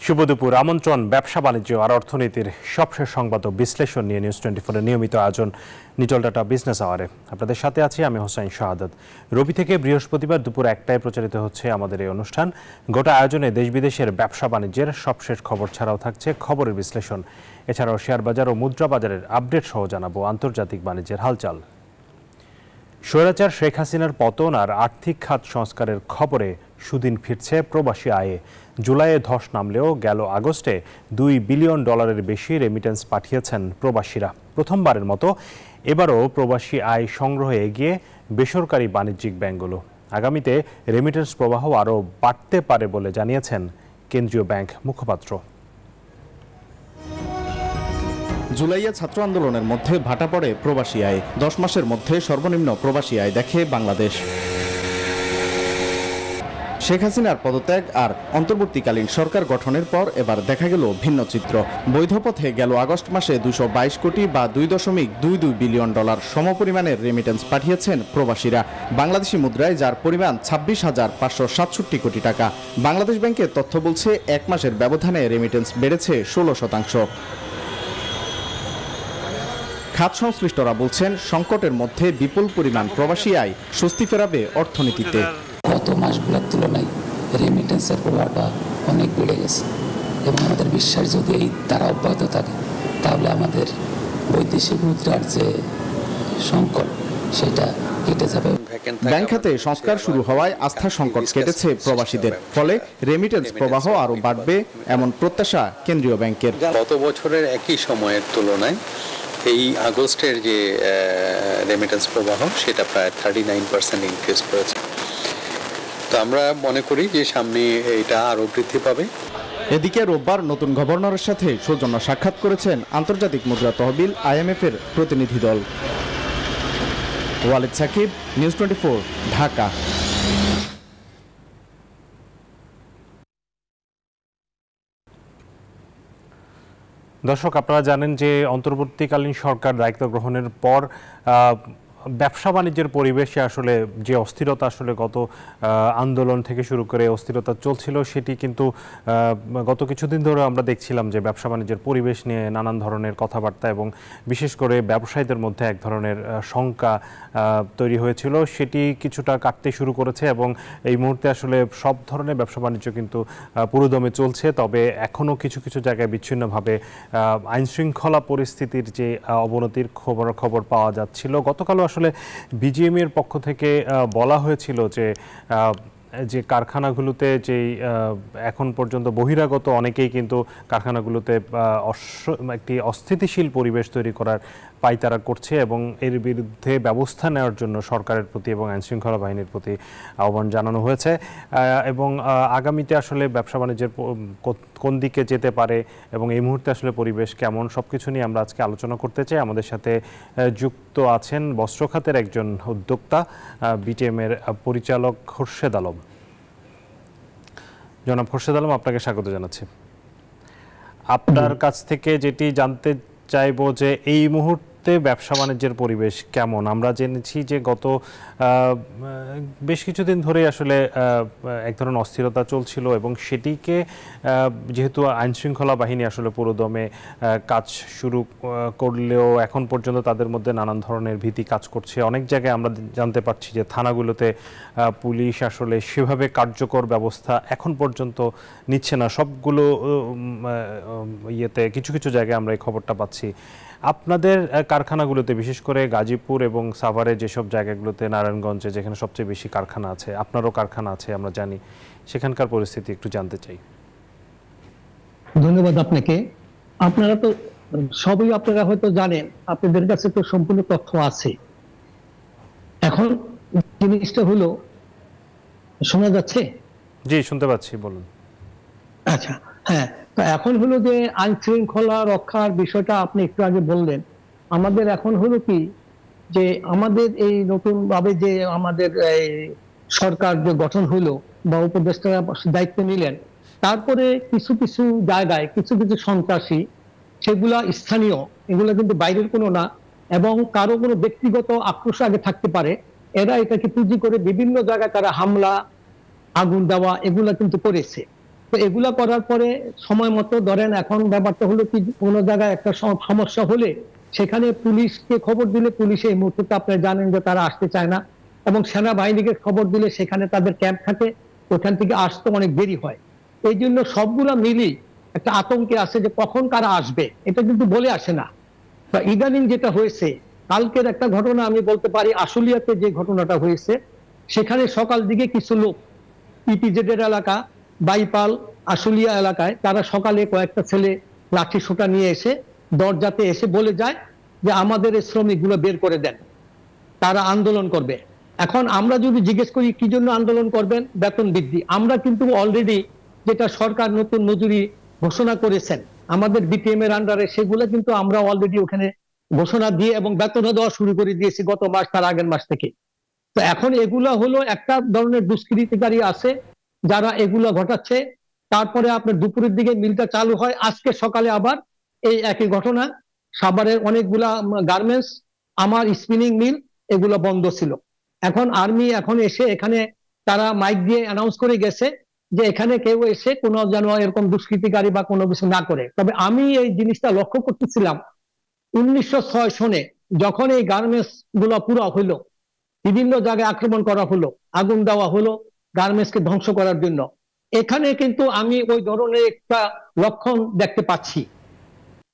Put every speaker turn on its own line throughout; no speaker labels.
শুভ দুপুর। আমন্ত্রণ ব্যবসা বাণিজ্য আর অর্থনীতির সবশেষ সংবাদ ও বিশ্লেষণ নিয়ে নিউজ 24 এর নিয়মিত আয়োজন নিটল ডাটা বিজনেস আওয়ারে আপনাদের সাথে আছি আমি হোসেন শাহাদাত। রবি থেকে বৃহস্পতিবার দুপুর 1টায় প্রচারিত হচ্ছে আমাদের এই অনুষ্ঠান। গোটা আয়োজনে দেশ বিদেশের ব্যবসা বাণিজ্যের সবশেষ খবর ছাড়াও থাকছে খবরের বিশ্লেষণ। এছাড়াও শেয়ার বাজার ও মুদ্রা বাজারের আপডেট সহ জানাবো আন্তর্জাতিক বাণিজ্যের হালচাল। স্বৈরাচার শেখ হাসিনার পতন আর আর্থিক খাত সংস্কারের খবরে সুদিন ফিরছে প্রবাসী আয়ে। জুলাইয়ে ধস নামলেও গেল আগস্টে $2 বিলিয়ন বেশি রেমিটেন্স পাঠিয়েছেন প্রবাসীরা। প্রথমবারের মতো এবারও প্রবাসী আয় সংগ্রহে এগিয়ে বেসরকারি বাণিজ্যিক ব্যাংকগুলো। আগামীতে রেমিটেন্স প্রবাহ আরও বাড়তে পারে বলে জানিয়েছেন কেন্দ্রীয় ব্যাংক মুখপাত্র।
জুলাইয়ে ছাত্র আন্দোলনের মধ্যে ভাটা পড়ে প্রবাসী আয়। 10 মাসের মধ্যে সর্বনিম্ন প্রবাসী আয় দেখে বাংলাদেশ। শেখ হাসিনার পদত্যাগ আর অন্তর্বর্তীকালীন সরকার গঠনের পর এবার দেখা গেল ভিন্ন চিত্র। বৈধ পথে গেল আগস্ট মাসে 222 কোটি বা $2.22 বিলিয়ন সমপরিমাণের রেমিটেন্স পাঠিয়েছেন প্রবাসীরা বাংলাদেশি মুদ্রায়, যার পরিমাণ 26,567 কোটি টাকা। বাংলাদেশ ব্যাংকের তথ্য বলছে 1 মাসের ব্যবধানে রেমিটেন্স বেড়েছে 16%। খাত সংশ্লিষ্টরা বলছেন সংকটের মধ্যে বিপুল পরিমাণ প্রবাসী আয় স্বস্তি ফেরাবে অর্থনীতিতে।
গত মাসগুলোর তুলনায় রেমিটেন্সের প্রভাবটা অনেক বেড়ে গেছে এবং আমাদের বিশ্বাস যদি এই তারা অব্যাহত থাকে তাহলে আমাদের বৈদেশিক মুদ্রার যে সংকট সেটা কেটে যাবে।
ব্যাংক খাতে সংস্কার শুরু হওয়ায় আস্থা সংকট কেটেছে প্রবাসীদের, ফলে রেমিটেন্স প্রবাহ আরও বাড়বে এমন প্রত্যাশা কেন্দ্রীয় ব্যাংকের।
গত বছরের একই সময়ের তুলনায় এই আগস্টের যে রেমিটেন্স প্রবাহ সেটা প্রায় 39% ইনক্রিজ করেছে। তো আমরা মনে করি যে সামনে এটা আরও বৃদ্ধি পাবে।
এদিকে রোববার নতুন গভর্নরের সাথে সৌজন্য সাক্ষাৎ করেছেন আন্তর্জাতিক মুদ্রা তহবিল IMF এর প্রতিনিধি দল। ওয়ালিদ সাকিব, নিউজ 24, ঢাকা।
দর্শক, আপনারা জানেন যে অন্তর্বর্তীকালীন সরকার দায়িত্ব গ্রহণের পর ব্যবসা বাণিজ্যের পরিবেশে আসলে যে অস্থিরতা আসলে গত আন্দোলন থেকে শুরু করে অস্থিরতা চলছিল, সেটি কিন্তু গত কিছুদিন ধরে আমরা দেখছিলাম যে ব্যবসা বাণিজ্যের পরিবেশ নিয়ে নানান ধরনের কথাবার্তা এবং বিশেষ করে ব্যবসায়ীদের মধ্যে এক ধরনের শঙ্কা তৈরি হয়েছিল, সেটি কিছুটা কাটতে শুরু করেছে এবং এই মুহূর্তে আসলে সব ধরনের ব্যবসা বাণিজ্য কিন্তু পুরোদমে চলছে। তবে এখনও কিছু কিছু জায়গায় বিচ্ছিন্নভাবে আইনশৃঙ্খলা পরিস্থিতির যে অবনতির খবর পাওয়া যাচ্ছিল। গতকালও আসলে বিজিএম এর পক্ষ থেকে বলা হয়েছিল যে কারখানাগুলোতে যেই এখন পর্যন্ত বহিরাগত অনেকেই কিন্তু কারখানাগুলোতে একটি অস্থিতিশীল পরিবেশ তৈরি করার পায়তারা করছে এবং এর বিরুদ্ধে ব্যবস্থা নেওয়ার জন্য সরকারের প্রতি এবং আইনশৃঙ্খলা বাহিনীর প্রতি আহ্বান জানানো হয়েছে। এবং আগামীতে আসলে ব্যবসা বাণিজ্যের কোন দিকে যেতে পারে এবং এই মুহূর্তে আসলে পরিবেশ কেমন, সবকিছু নিয়ে আমরা আজকে আলোচনা করতে চাই। আমাদের সাথে যুক্ত আছেন বস্ত্র খাতের একজন উদ্যোক্তা, বিটিএম এর পরিচালক খোরশেদ আলম। জনাব খোরশেদ আলম, আপনাকে স্বাগত জানাচ্ছি। আপনার কাছ থেকে যেটি জানতে চাইবো যে এই মুহূর্তে ব্যবসা বাণিজ্যের পরিবেশ কেমন। আমরা জেনেছি যে গত বেশ কিছুদিন ধরে আসলে এক ধরনের অস্থিরতা চলছিল এবং সেটিকে যেহেতু আইনশৃঙ্খলা বাহিনী আসলে পুরোদমে কাজ শুরু করলেও এখন পর্যন্ত তাদের মধ্যে নানান ধরনের ভীতি কাজ করছে। অনেক জায়গায় আমরা জানতে পারছি যে থানাগুলোতে পুলিশ আসলে সেভাবে কার্যকর ব্যবস্থা এখন পর্যন্ত নিচ্ছে না। সবগুলো কিছু কিছু জায়গায় আমরা এই খবরটা পাচ্ছি। আপনাদের কারখানাগুলোতে, বিশেষ করে গাজীপুর এবং সাভারে যেসব জায়গাগুলোতে, নারায়ণগঞ্জে যেখানে সবচেয়ে বেশি কারখানা আছে, আপনারও কারখানা আছে আমরা জানি, সেখানকার পরিস্থিতি একটু জানতে চাই।
ধন্যবাদ আপনাকে। আপনারা তো সবই আপনারা হয়তো জানেন, আপনাদের কাছে তো সম্পূর্ণ তথ্য আছে। এখন জিনিসটা হলো, শোনা যাচ্ছে?
জি, শুনতে পাচ্ছি, বলুন।
আচ্ছা, হ্যাঁ। তো এখন হলো যে আইন শৃঙ্খলা রক্ষার বিষয়টা আপনি একটু আগে বললেন। আমাদের এখন হলো কি যে আমাদের এই নতুন ভাবে যে আমাদের সরকার যে গঠন হলো বা উপদেষ্টারা দায়িত্ব নিলেন, তারপরে কিছু কিছু জায়গায় কিছু কিছু সন্ত্রাসী, সেগুলা স্থানীয়, এগুলো কিন্তু বাইরের কোনো না এবং কারো কোনো ব্যক্তিগত আক্রোশ আগে থাকতে পারে। এরা এটাকে পুঁজি করে বিভিন্ন জায়গায় তারা হামলা, আগুন দেওয়া এগুলা কিন্তু করেছে। তো এগুলা করার পরে সময় মতো ধরেন, এখন ব্যাপারটা হলো কি, কোনো জায়গায় একটা সমস্যা হলে সেখানে পুলিশকে খবর দিলে পুলিশ এই মুহূর্তে আপনারা জানেন যে তারা আসতে চায় না, এবং সেনাবাহিনীকে খবর দিলে সেখানে তাদের ক্যাম্প থাকে, ওখান থেকে আসতে অনেক দেরি হয়। এই জন্য সবগুলা মিলি একটা আতঙ্কে আছে যে কখন কারা আসবে, এটা কিন্তু বলে আসে না। ইদানিং যেটা হয়েছে, কালকের একটা ঘটনা আমি বলতে পারি, আশুলিয়াতে যে ঘটনাটা হয়েছে, সেখানে সকাল দিকে কিছু লোক ইপিজেড এর এলাকা, বাইপাল, আশুলিয়া এলাকায়, তারা সকালে কয়েকটা ছেলে লাঠি সোটা নিয়ে এসে দরজাতে এসে বলে যায় যে আমাদের এই শ্রমিকগুলো বের করে দেন, তারা আন্দোলন করবে। এখন আমরা যদি জিজ্ঞেস করি কি জন্য আন্দোলন করবেন, বেতন বৃদ্ধি। আমরা কিন্তু অলরেডি যেটা সরকার নতুন মজুরি ঘোষণা করেছেন আমাদের বিটিএম এর আন্ডারে, সেগুলো কিন্তু আমরা অলরেডি ওখানে ঘোষণা দিয়ে এবং বেতনও দেওয়া শুরু করে দিয়েছি গত মাস, তার আগের মাস থেকে। তো এখন এগুলা হলো একটা ধরনের দুষ্কৃতিকারী আছে যারা এগুলো ঘটাচ্ছে। তারপরে আপনার দুপুরের দিকে মিলটা চালু হয়, আজকে সকালে আবার এই একই ঘটনা। সাভারের অনেকগুলা গার্মেন্টস, আমার স্পিনিং মিল, এগুলো বন্ধ ছিল। এখন আর্মি এখন এসে এখানে তারা মাইক দিয়ে অ্যানাউন্স করে গেছে যে এখানে কেউ এসে কোনো যেন এরকম দুষ্কৃতিকারী বা কোনো কিছু না করে। তবে আমি এই জিনিসটা লক্ষ্য করতেছিলাম, 1906 সনে যখন এই গার্মেন্টস গুলো পুরো হইলো, বিভিন্ন জায়গায় আক্রমণ করা হলো, আগুন দেওয়া হলো গার্মেন্টসকে ধ্বংস করার জন্য, এখানে কিন্তু আমি ওই ধরনের একটা লক্ষণ দেখতে পাচ্ছি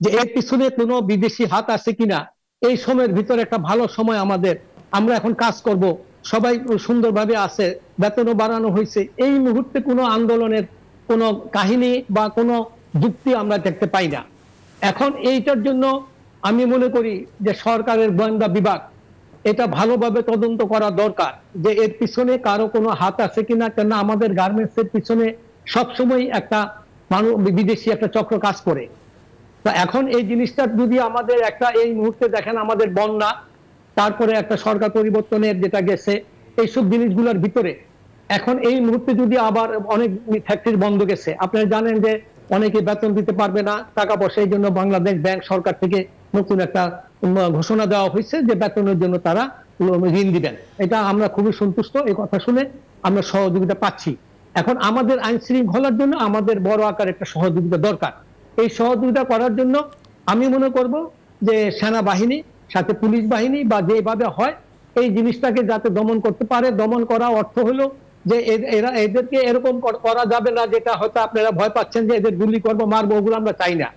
যে এর পিছনে কোনো বিদেশি হাত আছে কিনা। এই সময়ের ভিতরে একটা ভালো সময় আমাদের, আমরা এখন কাজ করব, সবাই সুন্দরভাবে আছে, বেতনও বাড়ানো হয়েছে, এই মুহূর্তে কোনো আন্দোলনের কোনো কাহিনী বা কোনো যুক্তি আমরা দেখতে পাই না। এখন এইটার জন্য আমি মনে করি যে সরকারের গোয়েন্দা বিভাগ এটা ভালোভাবে তদন্ত করা দরকার যে এর পিছনে কারো কোনো হাত আছে কিনা। কেন আমাদের গার্মেন্টস এর পিছনে সবসময় একটা বিদেশি একটা চক্র কাজ করে। তা এখন এই জিনিসটা যদি আমাদের একটা, এই মুহূর্তে দেখেন আমাদের বন্যা, তারপরে একটা সরকার পরিবর্তনের যেটা গেছে, এইসব জিনিসগুলোর ভিতরে এখন এই মুহূর্তে যদি আবার অনেক ফ্যাক্টরি বন্ধ গেছে, আপনারা জানেন যে অনেকে বেতন দিতে পারবে না, টাকা পয়সা, এই জন্য বাংলাদেশ ব্যাংক সরকার থেকে নতুন একটা ঘোষণা দেওয়া হয়েছে যে বেতনের জন্য তারা ঋণ দিবেন। এটা আমরা খুবই সন্তুষ্ট, এই কথা শুনে আমরা সহযোগিতা পাচ্ছি। এখন আমাদের আইন শৃঙ্খলার জন্য আমাদের বড় আকার একটা সহযোগিতা দরকার। এই সহযোগিতা করার জন্য আমি মনে করব যে সেনাবাহিনী সাথে পুলিশ বাহিনী বা যেভাবে হয় এই জিনিসটাকে যাতে দমন করতে পারে। দমন করা অর্থ হলো যে এদেরকে এরকম করা যাবে না যেটা হয়তো আপনারা ভয় পাচ্ছেন যে এদের গুলি করবো, মারবো, ওগুলো আমরা চাই না।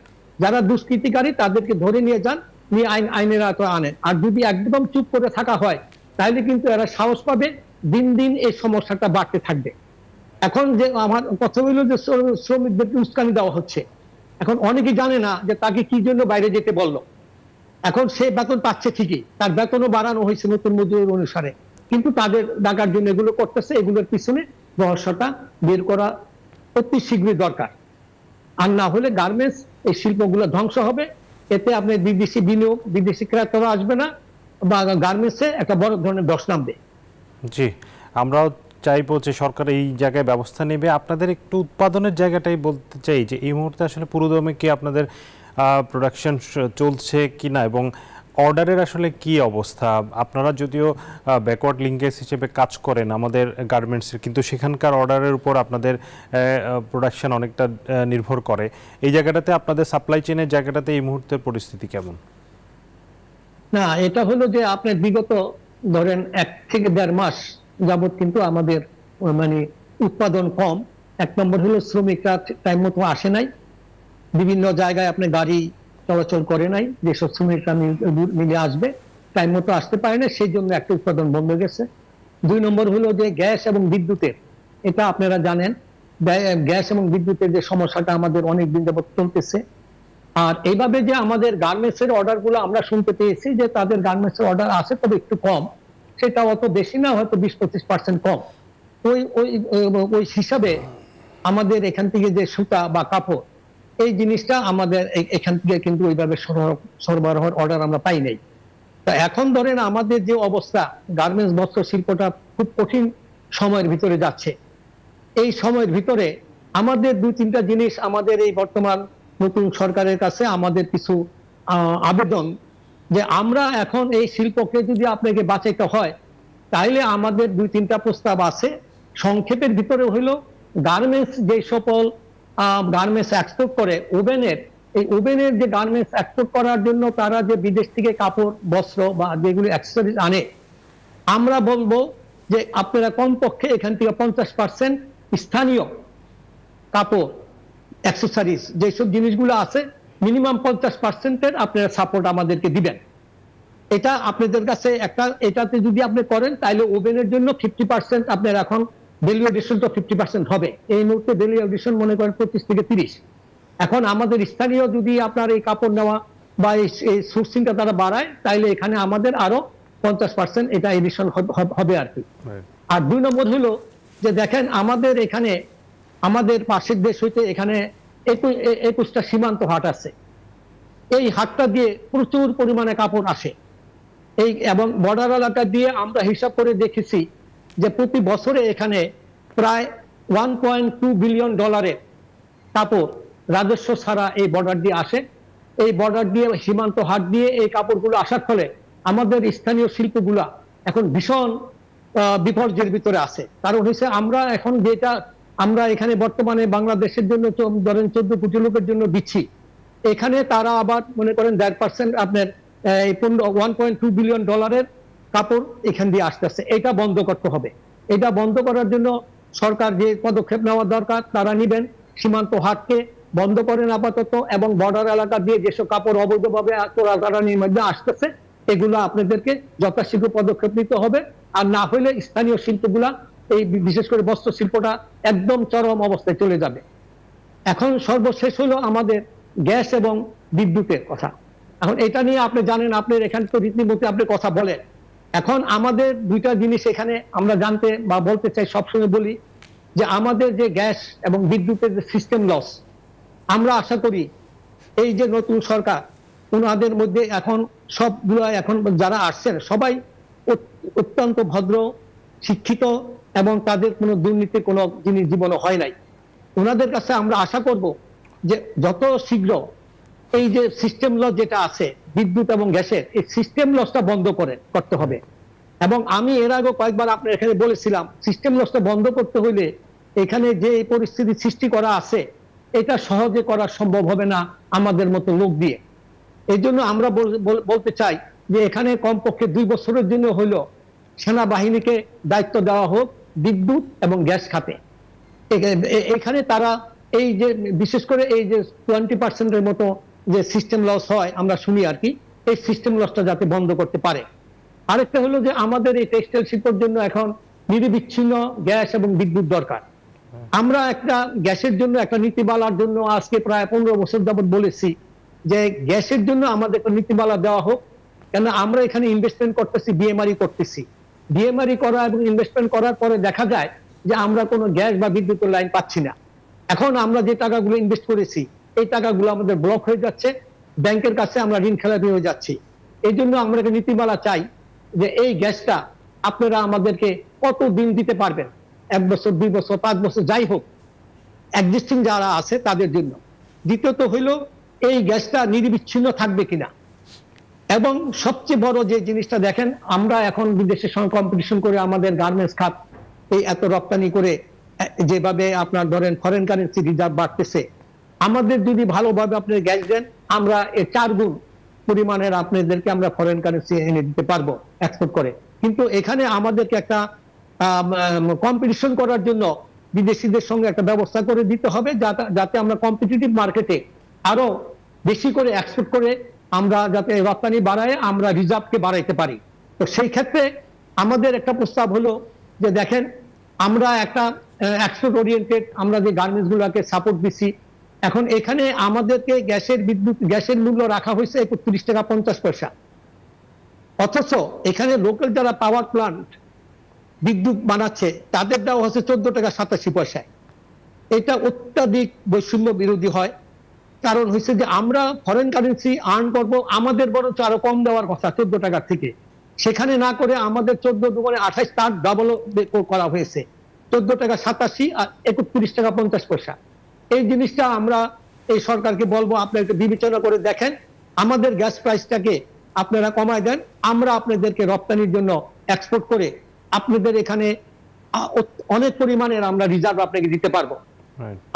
যারা দুষ্কৃতিকারী তাদেরকে ধরে নিয়ে যান, নিয়ে আইনের আওতায় আনেন। আর যদি একদম চুপ করে থাকা হয় তাহলে কিন্তু এরা সাহস পাবে, দিন দিন এই সমস্যাটা বাড়তে থাকবে। এখন যে আমার কথা হইলো যে শ্রমিকদেরকে উস্কানি দেওয়া হচ্ছে, এখন অনেকে জানে না যে তাকে কি জন্য বাইরে যেতে বললো। এখন সে বেতন পাচ্ছে ঠিকই, তার বেতনও বাড়ানো হয়েছে নতুন মজুরি অনুসারে, কিন্তু তাদের ডাকার জন্য এগুলো করতেছে। এগুলোর পিছনে রহস্যটা বের করা অতি শীঘ্রই দরকার। আর না হলে গার্মেন্টস এই শিল্পগুলো ধ্বংস হবে। এতে আপনার বিদেশি বিনিয়োগ, বিদেশি ক্রেতারা আসবে না, বা গার্মেন্টসে একটা বড় ধরনের ধস নামবে।
জি, আমরাও চাইবো যে সরকার এই জায়গায় ব্যবস্থা নেবে। আপনাদের একটু উৎপাদনের জায়গাটাই বলতে চাই যে এই মুহূর্তে আসলে পুরোদমে কি আপনাদের প্রোডাকশন চলছে কিনা এবং অর্ডারের আসলে কি অবস্থা। আপনারা যদিও ব্যাকওয়ার্ড লিঙ্কেজ হিসেবে কাজ করেন আমাদের গার্মেন্টসের, কিন্তু সেখানকার অর্ডারের উপর আপনাদের প্রোডাকশন অনেকটা নির্ভর করে। এই জায়গাটাতে আপনাদের সাপ্লাই চেইনের জায়গাটাতে এই মুহূর্তের পরিস্থিতি কেমন?
না, এটা হলো যে আপনার বিগত ধরেন 1 থেকে 1.5 মাস যাবত কিন্তু আমাদের মানে উৎপাদন কম। এক নম্বর হলো শ্রমিকরা টাইম মতো আসে নাই, বিভিন্ন জায়গায় আপনি গাড়ি চলাচল করে নাই, যেসব শ্রমিকরা মিলে আসবে টাইম মতো আসতে পারে না, সেই জন্য একটা উৎপাদন বন্ধ গেছে। 2 নম্বর হলো যে গ্যাস এবং বিদ্যুতের, এটা আপনারা জানেন গ্যাস এবং বিদ্যুতের যে সমস্যাটা আমাদের অনেক দিন যাবত চলতেছে। আর এইভাবে যে আমাদের গার্মেন্টস এর অর্ডার গুলো আমরা শুনতে পেয়েছি যে তাদের গার্মেন্টস এর অর্ডার আছে, তবে একটু কম, সেটা অত বেশি না, হয়তো 20-25% কম। ওই হিসাবে আমাদের এখান থেকে যে সুতা বা কাপড়, এই জিনিসটা আমাদের এখান থেকে কিন্তু ওইভাবে সরবরাহের অর্ডার আমরা পাই নাই। তা এখন ধরেন আমাদের যে অবস্থা, গার্মেন্টস বস্ত্র শিল্পটা খুব কঠিন সময়ের ভিতরে যাচ্ছে। এই সময়ের ভিতরে আমাদের 2-3টা জিনিস আমাদের এই বর্তমান নতুন সরকারের কাছে আমাদের কিছু আবেদন, যে আমরা এখন এই শিল্পকে যদি আপনাকে বাঁচাইতে হয় তাহলে আমাদের 2-3টা প্রস্তাব আছে। সংক্ষেপের ভিতরে হইল গার্মেন্টস যে সকল গার্মেন্টস এক্সপোর্ট করে ওভেনের, এই ওভেনের যে গার্মেন্টস এক্সপোর্ট করার জন্য তারা যে বিদেশ থেকে কাপড় বস্ত্র বা যেগুলো অ্যাক্সেসরিজ আনে, আমরা বলবো যে আপনারা কমপক্ষে এখান থেকে 50% স্থানীয় কাপড় অ্যাক্সেসরিজ যেসব জিনিসগুলো আছে মিনিমাম 50%-এর আপনারা সাপোর্ট আমাদেরকে দিবেন। এটা আপনাদের কাছে একটা, এটাতে যদি আপনি করেন তাহলে ওভেনের জন্য 50% আপনার এখন ভ্যালু এডিশন তো 50% হবে। এই মুহূর্তে ভ্যালু এডিশন মনে করেন 25 থেকে 30। এখন আমাদের স্থানীয় যদি আপনার এই কাপড় নেওয়া বা এই সোর্সিংটা তারা বাড়ায় তাহলে এখানে আমাদের আরো 50% এটা এডিশন হবে আর কি। আর 2 নম্বর হলো যে দেখেন আমাদের এখানে আমাদের পাশের দেশ হইতে এখানে 21টা সীমান্ত হাট আছে। এই হাটটা দিয়ে প্রচুর পরিমাণে কাপড় আসে এই, এবং বর্ডার এলাকা দিয়ে আমরা হিসাব করে দেখেছি যে প্রতি বছরে এখানে প্রায় $1.2 বিলিয়ন কাপড় রাজস্ব ছাড়া এই বর্ডার দিয়ে আসে। এই বর্ডার দিয়ে সীমান্ত হাট দিয়ে এই কাপড়গুলো আসার ফলে আমাদের স্থানীয় শিল্পগুলা এখন ভীষণ বিপর্যয়ের ভিতরে আছে। কারণ হচ্ছে আমরা এখন যেটা আমরা এখানে বর্তমানে বাংলাদেশের জন্য ধরেন 14 কোটি লোকের জন্য দিচ্ছি, এখানে তারা আবার মনে করেন 1.5% আপনার এই $1.2 বিলিয়ন কাপড় এখান দিয়ে আসতেছে। এটা বন্ধ করতে হবে। এটা বন্ধ করার জন্য সরকার যে পদক্ষেপ নেওয়া দরকার তারা নিবেন। সীমান্ত হাটকে বন্ধ করেন আপাতত, এবং বর্ডার এলাকা দিয়ে যেসব কাপড় অবৈধভাবে চোরাচালানির মধ্যে আসতেছে এগুলো আপনাদেরকে যথাশীঘ্র পদক্ষেপ নিতে হবে। আর না হলে স্থানীয় শিল্পগুলা এই বিশেষ করে বস্ত্র শিল্পটা একদম চরম অবস্থায় চলে যাবে। এখন সর্বশেষ হলো আমাদের গ্যাস এবং বিদ্যুতের কথা। এখন এটা নিয়ে আপনি জানেন, আপনার এখানে তো রীতিমতো আপনি কথা বলেন। এখন আমাদের 2টা জিনিস এখানে আমরা জানতে বা বলতে চাই, সবসময় বলি যে আমাদের যে গ্যাস এবং বিদ্যুতের যে সিস্টেম লস, আমরা আশা করি এই যে নতুন সরকার ওনাদের মধ্যে এখন সবগুলো এখন যারা আসছেন সবাই অত্যন্ত ভদ্র, শিক্ষিত, এবং তাদের কোনো দুর্নীতি কোনো জিনিস জীবনে হয় নাই। ওনাদের কাছে আমরা আশা করব যে যত শীঘ্র এই যে সিস্টেম লস যেটা আছে বিদ্যুৎ এবং গ্যাসের, এই সিস্টেম লসটা বন্ধ করতে হবে। এবং আমি এর আগে কয়েকবার আপনার এখানে বলেছিলাম সিস্টেম লসটা বন্ধ করতে হইলে এখানে যে এই পরিস্থিতি সৃষ্টি করা আছে এটা সহজে করা সম্ভব হবে না আমাদের মতো লোক দিয়ে। এই জন্য আমরা বলতে চাই যে এখানে কমপক্ষে 2 বছরের জন্য হইলো সেনাবাহিনীকে দায়িত্ব দেওয়া হোক বিদ্যুৎ এবং গ্যাস খাতে। এখানে তারা এই যে বিশেষ করে এই যে 20%-এর মতো যে সিস্টেম লস হয় আমরা শুনি আর কি, এই সিস্টেম লসটা যাতে বন্ধ করতে পারে। আরেকটা হলো যে আমাদের এই টেক্সটাইল শিল্পের জন্য এখন নিরবিচ্ছিন্ন গ্যাস এবং বিদ্যুৎ দরকার। আমরা একটা গ্যাসের জন্য একটা নীতিমালার জন্য আজকে প্রায় 15 বছর যাবত বলেছি যে গ্যাসের জন্য আমাদের একটা নীতিমালা দেওয়া হোক। কেন আমরা এখানে ইনভেস্টমেন্ট করতেছি, বিএমআরই করতেছি। বিএমআরই করা এবং ইনভেস্টমেন্ট করার পরে দেখা যায় যে আমরা কোনো গ্যাস বা বিদ্যুতের লাইন পাচ্ছি না। এখন আমরা যে টাকাগুলো ইনভেস্ট করেছি এই টাকাগুলো আমাদের ব্লক হয়ে যাচ্ছে, ব্যাংকের কাছে আমরা ঋণ খেলাপি হয়ে যাচ্ছি। এই জন্য আমরা একটা নীতিমালা চাই যে এই গ্যাসটা আপনারা আমাদেরকে কত দিন দিতে পারবেন, 1 বছর 2 বছর 5 বছর যাই হোক, এক্সিস্টিং যারা আছে তাদের জন্য। দ্বিতীয়ত হইল এই গ্যাসটা নিরবিচ্ছিন্ন থাকবে কিনা, এবং সবচেয়ে বড় যে জিনিসটা দেখেন আমরা এখন বিদেশের সঙ্গে কম্পিটিশন করে আমাদের গার্মেন্টস খাত এই এত রপ্তানি করে যেভাবে আপনার ধরেন ফরেন কারেন্সি রিজার্ভ বাড়তেছে, আমাদের যদি ভালোভাবে আপনি গ্যাস দেন আমরা এর 4 গুণ পরিমাণের আপনাদেরকে আমরা ফরেন কারেন্সি এনে দিতে পারবো এক্সপোর্ট করে। কিন্তু এখানে আমাদেরকে একটা কম্পিটিশন করার জন্য বিদেশিদের সঙ্গে একটা ব্যবস্থা করে দিতে হবে যাতে আমরা কম্পিটিটিভ মার্কেটে আরো বেশি করে এক্সপোর্ট করে আমরা যাতে রপ্তানি বাড়ায় আমরা রিজার্ভকে বাড়াইতে পারি। তো সেই ক্ষেত্রে আমাদের একটা প্রস্তাব হলো যে দেখেন আমরা একটা এক্সপোর্ট ওরিয়েন্টেড আমরা যে গার্মেন্টস গুলোকে সাপোর্ট দিচ্ছি, এখন এখানে আমাদেরকে গ্যাসের মূল্য রাখা হয়েছে 31 টাকা 50 পয়সা, অথচ এখানে লোকাল যারা পাওয়ার প্লান্ট বিদ্যুৎ বানাচ্ছে তাদের দেওয়া হচ্ছে 14 টাকা 87 পয়সায়। এটা অত্যাধিক বৈষম্য বিরোধী হয়। কারণ হচ্ছে যে আমরা ফরেন কারেন্সি আর্ন করবো, আমাদের বরঞ্চ আরো কম দেওয়ার কথা 14 টাকা থেকে, সেখানে না করে আমাদের 14 দুগুণে 28 তার ডাবল করা হয়েছে, 14 টাকা 87 আর 31 টাকা 50 পয়সা। এই জিনিসটা আমরা এই সরকারকে বলবো আপনারা বিবেচনা করে দেখেন, আমাদের গ্যাস প্রাইসটাকে আপনারা কমায় দেন, আমরা আপনাদেরকে রপ্তানির জন্য এক্সপোর্ট করে আপনাদের এখানে অনেক পরিমাণের আমরা রিজার্ভ আপনাকে দিতে পারবো।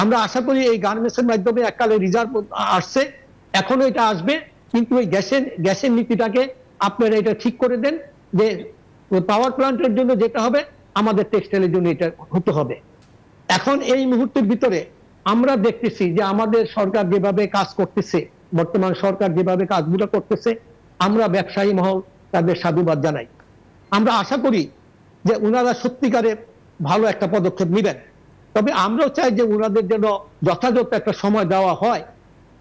আমরা আশা করি এই গার্মেন্টসের মাধ্যমে এককালে রিজার্ভ আসছে, এখনো এটা আসবে, কিন্তু এই গ্যাসের নীতিটাকে আপনারা এটা ঠিক করে দেন যে পাওয়ার প্ল্যান্টের জন্য যেটা হবে আমাদের টেক্সটাইলের জন্য এটা হতে হবে। এখন এই মুহূর্তের ভিতরে আমরা দেখতেছি যে আমাদের সরকার যেভাবে কাজ করতেছে, বর্তমান সরকার যেভাবে কাজগুলো করতেছে, আমরা ব্যবসায়ী মহল তাদের সাধুবাদ জানাই। আমরা আশা করি যে ওনারা সত্যিকারের ভালো একটা পদক্ষেপ নেবেন, তবে আমরাও চাই যে ওনাদের যেন যথাযথ একটা সময় দেওয়া হয়,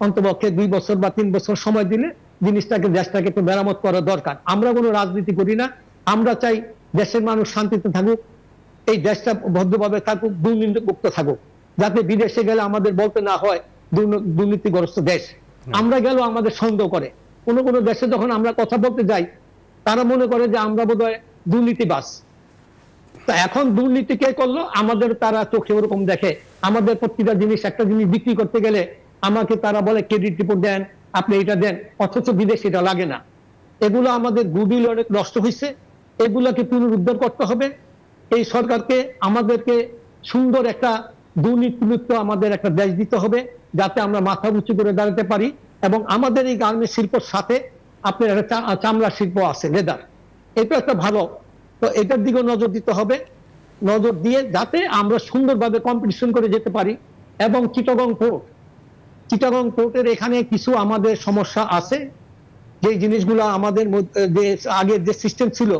অন্তপক্ষে 2 বছর বা 3 বছর সময় দিলে জিনিসটাকে, দেশটাকে একটু মেরামত করা দরকার। আমরা কোনো রাজনীতি করি না, আমরা চাই দেশের মানুষ শান্তিতে থাকুক, এই দেশটা ভদ্রভাবে থাকুক, দুর্নীতিমুক্ত থাকুক, যাতে বিদেশে গেলে আমাদের বলতে না হয় দুর্নীতিগ্রস্ত দেশ। আমরা গেলেও আমাদের সন্দেহ করে, কোনো দেশে যখন আমরা কথা বলতে যাই তারা মনে করে যে আমরা বোধহয় দুর্নীতিবাজ। তা এখন দুর্নীতি কে করলো আমাদের তারা চোখে ওরকম দেখে। আমাদের প্রত্যেকটা জিনিস, একটা জিনিস বিক্রি করতে গেলে আমাকে তারা বলে ক্রেডিট রিপোর্ট দেন, আপনি এটা দেন, অথচ বিদেশে এটা লাগে না। এগুলো আমাদের গুডউইল অনেক নষ্ট হয়েছে, এগুলোকে পুনরুদ্ধার করতে হবে। এই সরকারকে আমাদেরকে সুন্দর একটা দুর্নীতিমুক্ত আমাদের একটা দেশ দিতে হবে, যাতে আমরা মাথা উঁচু করে দাঁড়াতে পারি। এবং আমাদের এই গার্মেন্টস শিল্পের সাথে আপনার একটা চামড়া শিল্প আছে, লেদার, এটা একটা ভালো, তো এটার দিকে নজর দিতে হবে। নজর দিয়ে যাতে আমরা সুন্দরভাবে কম্পিটিশন করে যেতে পারি। এবং চিটাগং পোর্টের এখানে কিছু আমাদের সমস্যা আছে, যে জিনিসগুলো আমাদের যে আগের যে সিস্টেম ছিল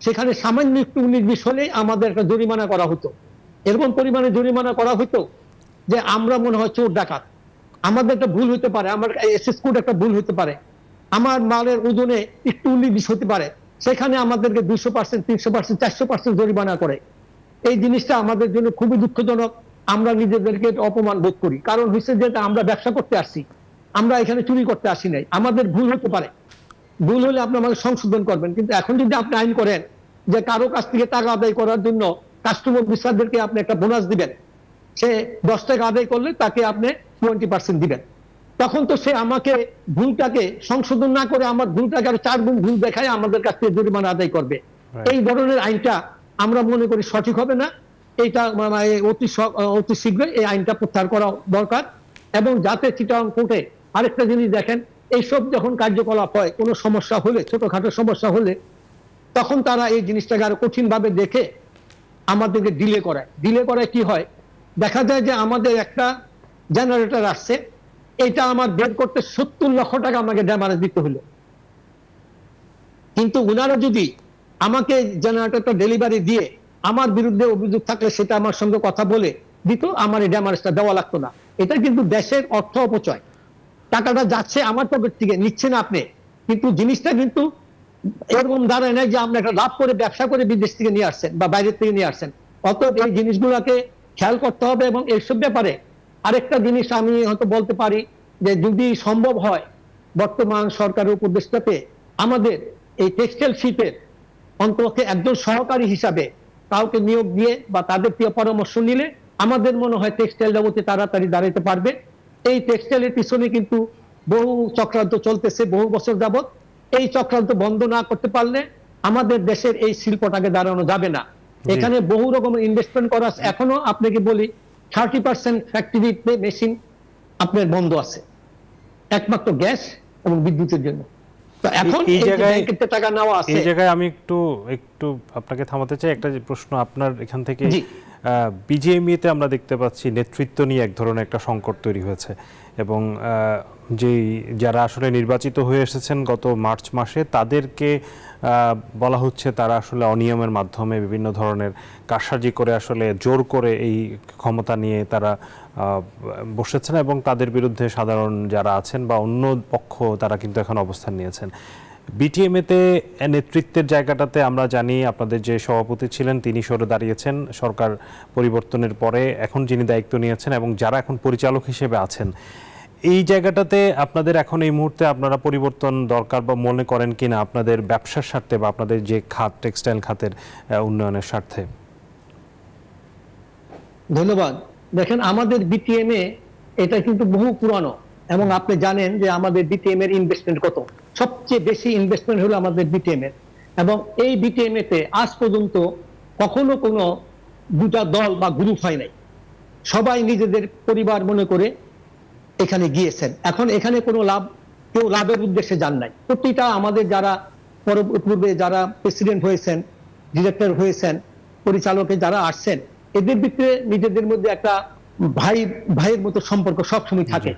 সেখানে সামান্য একটু 19-20 হলে আমাদের একটা জরিমানা করা হতো, এরকম পরিমাণে জরিমানা করা হতো যে আমরা মনে হয় চোর ডাকাত। আমাদের একটা ভুল হতে পারে, আমার এসএস কোড একটা ভুল হতে পারে, আমার মালের ওজনে একটু 19-20 হতে পারে, সেখানে আমাদেরকে 200%, 300%, 400% জরিমানা করে। এই জিনিসটা আমাদের জন্য খুবই দুঃখজনক। আমরা নিজেদেরকে অপমান বোধ করি, কারণ হচ্ছে যে আমরা ব্যবসা করতে আসছি, আমরা এখানে চুরি করতে আসি নাই। আমাদের ভুল হতে পারে, ভুল হলে আপনি আমাদের সংশোধন করবেন, কিন্তু এখন যদি আপনি আইন করেন যে কারো কাছ থেকে টাকা আদায় করার জন্য কাস্টমার অফিসারদেরকে আপনি একটা বোনাস দিবেন, সে 10 টাকা আদায় করলে তাকে আপনি 20% দিবেন, তখন তো সে আমাকে ভুলটাকে সংশোধন না করে আমার ভুলটাকে আরো 4 গুণ ভুল দেখায় আমাদের কাছ থেকে জরিমানা আদায় করবে। এই ধরনের আইনটা আমরা মনে করি সঠিক হবে না। এইটা অতি শীঘ্রই এই আইনটা প্রত্যাহার করা দরকার। এবং যাতে চিটাগং কোর্টে আরেকটা জিনিস দেখেন, এইসব যখন কার্যকলাপ হয়, কোনো সমস্যা হলে, ছোটখাটো সমস্যা হলে, তখন তারা এই জিনিসটাকে আরো কঠিন ভাবে দেখে আমাদেরকে ডিলে করায় কি হয়, দেখা যায় যে আমাদের একটা জেনারেটর আসছে, এটা আমার বের করতে 70 লক্ষ টাকা আমাকে ড্যামারেজ দিতে হলো, কিন্তু উনারা যদি আমাকে জেনারেটরটা ডেলিভারি দিয়ে আমার বিরুদ্ধে অভিযোগ থাকলে সেটা আমার সঙ্গে কথা বলে দিত, আমার এই ড্যামারেজটা দেওয়া লাগতো না। এটা কিন্তু দেশের অর্থ অপচয়, টাকাটা যাচ্ছে আমার পকেট থেকে, নিচ্ছেন আপনি, কিন্তু জিনিসটা কিন্তু এরকম দাঁড়ায় নাই যে আমরা একটা লাভ করে ব্যবসা করে বিদেশ থেকে নিয়ে আসছেন বা বাইরের থেকে নিয়ে আসছেন। অতএব এই জিনিসগুলোকে খেয়াল করতে হবে। এবং এইসব ব্যাপারে আরেকটা জিনিস আমি হয়তো বলতে পারি যে যদি সম্ভব হয়, বর্তমান সরকারের উপদেষ্টাতে আমাদের এই টেক্সটাইল শিল্পের অন্তপক্ষে একজন সহকারী হিসাবে কাউকে নিয়োগ দিয়ে বা তাদের থেকে পরামর্শ নিলে আমাদের মনে হয় টেক্সটাইল জগতে তাড়াতাড়ি দাঁড়াতে পারবে। এই টেক্সটাইলের পিছনে কিন্তু বহু চক্রান্ত চলতেছে বহু বছর যাবত। এই চক্রান্ত বন্ধ না করতে পারলে আমাদের দেশের এই শিল্পটাকে দাঁড়ানো যাবে না। এখানে বহু রকমের ইনভেস্টমেন্ট করা, এখনো আপনাকে বলি 30% ফ্যাক্টরিতে মেশিন আপনার বন্ধ আছে, একমাত্র গ্যাস এবং বিদ্যুতের জন্য। এখন এই
জায়গায় আমি একটু আপনাকে থামাতে চাই। একটা প্রশ্ন আপনার এখান থেকে, বিজেএমইতে আমরা দেখতে পাচ্ছি নেতৃত্ব নিয়ে এক ধরনের একটা সংকট তৈরি হয়েছে, এবং যারা আসলে নির্বাচিত হয়ে এসেছেন গত মার্চ মাসে, তাদেরকে বলা হচ্ছে তারা আসলে অনিয়মের মাধ্যমে বিভিন্ন ধরনের কারসাজি করে আসলে জোর করে এই ক্ষমতা নিয়ে তারা বসেছেন, এবং তাদের বিরুদ্ধে সাধারণ যারা আছেন বা অন্য পক্ষ তারা কিন্তু এখন অবস্থান নিয়েছেন। বিটিএমএতে নেতৃত্বের জায়গাটাতে আমরা জানি আপনাদের যে সভাপতি ছিলেন তিনি সরে দাঁড়িয়েছেন সরকার পরিবর্তনের পরে, এখন যিনি দায়িত্ব নিয়েছেন এবং যারা এখন পরিচালক হিসেবে আছেন, এই জায়গাটাতে আপনাদের এখন এই মুহূর্তে আপনারা পরিবর্তন দরকার বা মনে করেন কিনা আপনাদের ব্যবসার স্বার্থে বা আপনাদের যে খাত টেক্সটাইল খাতের উন্নয়নের স্বার্থে?
ধন্যবাদ। দেখেন, আমাদের বিটিএমএ এটা কিন্তু বহু পুরানো, এবং আপনি জানেন যে আমাদের বিটিএম এর ইনভেস্টমেন্ট কত, সবচেয়ে বেশি ইনভেস্টমেন্ট হলো আমাদের বিটিএম এর। এবং এই বিটিএমএ তে আজ পর্যন্ত কখনো কোনো দুটা দল বা গ্রুপ হয় নাই। সবাই নিজেদের পরিবার মনে করে এখানে গিয়েছেন। এখন এখানে কোনো কেউ লাভের উদ্দেশ্যে যান নাই। প্রতিটা আমাদের যারা পূর্বে যারা প্রেসিডেন্ট হয়েছেন, ডিরেক্টর হয়েছেন, পরিচালকে যারা আসছেন, এদের ভিতরে নিজেদের মধ্যে একটা ভাইয়ের মতো সম্পর্ক সবসময় থাকে।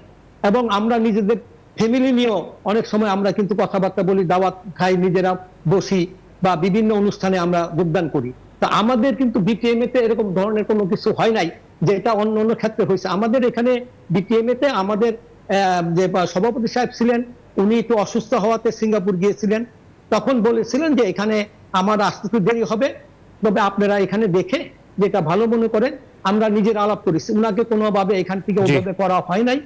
এবং আমরা নিজেদের ফ্যামিলি নিয়েও অনেক সময় আমরা কিন্তু কথাবার্তা বলি, দাওয়াত খাই, নিজেরা বসি বা বিভিন্ন অনুষ্ঠানে আমরা যোগদান করি। তা আমাদের কিন্তু বিটিএমএ তে এরকম ধরনের কোনো কিছু হয় নাই যেটা অন্য অন্য ক্ষেত্রে হয়েছে। আমাদের এখানে বিটিএমএ তে আমাদের যে সভাপতি সাহেব ছিলেন, উনি একটু অসুস্থ হওয়াতে সিঙ্গাপুর গিয়েছিলেন। তখন বলেছিলেন যে এখানে আমার আসতে একটু দেরি হবে, তবে আপনারা এখানে দেখে যেটা ভালো মনে করেন। আমরা নিজের আলাপ করেছি, উনাকে কোনোভাবে এখান থেকে ওভাবে করা হয় নাই,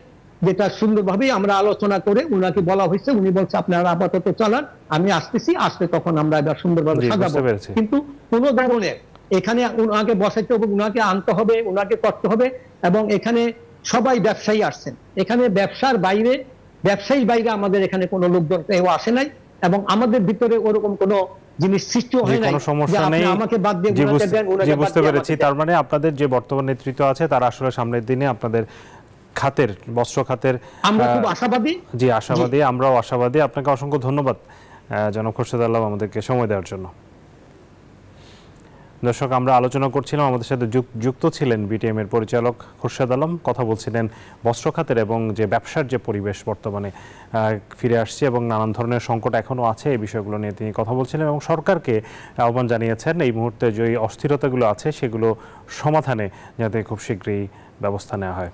যেটা সুন্দরভাবেই আমরা আলোচনা করে উনাকে বলা হয়েছে। উনি বলছে আপনারা আপাতত চালান, আমি আসতেছি, আসলে তখন আমরা এবার সুন্দরভাবে সাজাবো। কিন্তু কোনো ধরনের এখানে উনাকে বসাইতে হবে, উনাকে আনতে হবে, উনাকে করতে হবে। এবং এখানে সবাই ব্যবসায়ী আসছেন, এখানে ব্যবসায়ীর বাইরে আমাদের এখানে কোনো লোকজন কেউ আসে নাই, এবং আমাদের ভিতরে ওরকম কোনো জিনিস সৃষ্টি হয় নাই যে আপনি আমাকে বাদ দিয়ে উনাকে দেন, উনাকে বাদ দিয়ে
পেরেছি। তার মানে আপনাদের যে বর্তমান নেতৃত্ব আছে তারা আসলে সামনের দিনে আপনাদের খাতের, বস্ত্র খাতের,
আমরা খুব আশাবাদী।
জি, আশাবাদী, আমরাও আশাবাদী। আপনাকে অসংখ্য ধন্যবাদ জনাব খোরশেদ আলম আমাদেরকে সময় দেওয়ার জন্য। দর্শক, আমরা আলোচনা করছিলাম, আমাদের সাথে যুক্ত ছিলেন বিটিএম এর পরিচালক খোরশেদ আলম। কথা বলছিলেন বস্ত্র খাতের এবং যে ব্যবসার যে পরিবেশ বর্তমানে ফিরে আসছে এবং নানান ধরনের সংকট এখনও আছে, এই বিষয়গুলো নিয়ে তিনি কথা বলছিলেন এবং সরকারকে আহ্বান জানিয়েছেন এই মুহূর্তে যে অস্থিরতাগুলো আছে সেগুলো সমাধানে যাতে খুব শীঘ্রই ব্যবস্থা নেওয়া হয়।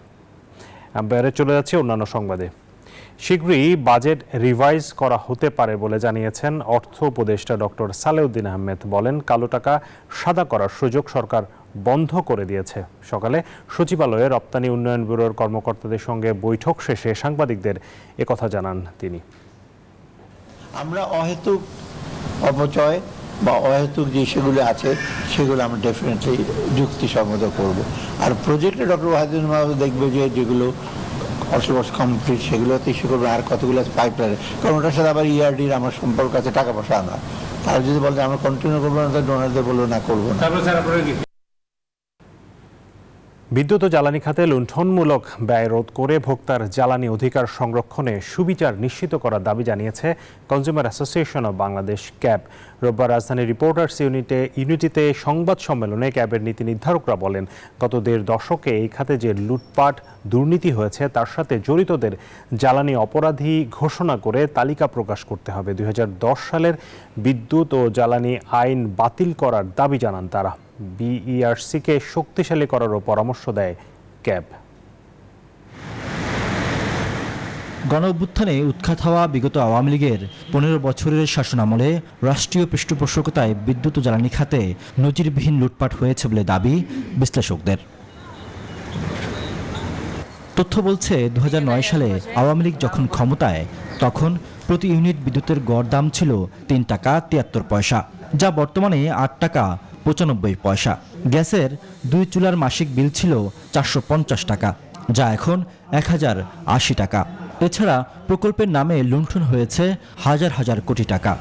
বাইরে চলে যাচ্ছে অন্যান্য সংবাদে। শীঘ্রই বাজেট রিভাইজ করা হতে পারে বলে জানিয়েছেন অর্থ উপদেষ্টা ডক্টর সালেউদ্দিন আহমেদ। বলেন, কালো টাকা সাদা করার সুযোগ সরকার বন্ধ করে দিয়েছে। সকালে সচিবালয়ে রপ্তানি উন্নয়ন ব্যুরোর কর্মকর্তাদের সঙ্গে বৈঠক শেষে সাংবাদিকদের একথা জানান তিনি।
আমরা অহেতুক অপচয় বা অহেতুক যে সেগুলো আছে সেগুলো আমরা ডেফিনেটলি যুক্তিসঙ্গত করব। আর প্রজেক্টে ডক্টর ওয়াহিদুল মাহমুদ দেখবে যে যেগুলো অলমোস্ট কমপ্লিট সেগুলোতে ইস্যু করবে, আর কতগুলো পাইপলাইনে, কারণ ওটার সাথে আবার ইআরডির আমার সম্পর্ক আছে, টাকা পয়সা আনা। আর যদি বলতে আমরা কন্টিনিউ করবো না, ডোনারদের বলবো না, করবো না।
বিদ্যুৎ ও জ্বালানি খাতে লুণ্ঠনমূলক ব্যয় রোধ করে ভোক্তার জ্বালানি অধিকার সংরক্ষণে সুবিচার নিশ্চিত করার দাবি জানিয়েছে consumer association of Bangladesh, cab. রোববার রাজধানীর রিপোর্টার্স ইউনিটিতে সংবাদ সম্মেলনে ক্যাবের নীতি নির্ধারকরা বলেন, গত ১.৫ দশকে এই খাতে যে লুটপাট দুর্নীতি হয়েছে তার সাথে জড়িতদের জ্বালানি অপরাধী ঘোষণা করে তালিকা প্রকাশ করতে হবে। ২০১০ সালের বিদ্যুৎ ও জ্বালানি আইন বাতিল করার দাবি জানান তারা। বিইআরসিকে শক্তিশালী করারও পরামর্শ দেয় ক্যাব।
গণঅভ্যুত্থানে উৎখাত হওয়া বিগত আওয়ামী লীগের ১৫ বছরের শাসনামলে রাষ্ট্রীয় পৃষ্ঠপোষকতায় বিদ্যুৎ ও জ্বালানি খাতে নজিরবিহীন লুটপাট হয়েছে বলে দাবি বিশ্লেষকদের। তথ্য বলছে, ২০০৯ সালে আওয়ামী লীগ যখন ক্ষমতায়, তখন প্রতি ইউনিট বিদ্যুতের গড় দাম ছিল ৩ টাকা ৭৩ পয়সা, যা বর্তমানে ৮ টাকা ৯৫ পয়সা। গ্যাসের ২ চুলার মাসিক বিল ছিল ৪৫০ টাকা, যা এখন ১০৮০ টাকা। এছাড়া প্রকল্পের নামে লুণ্ঠন হয়েছে হাজার হাজার কোটি টাকা।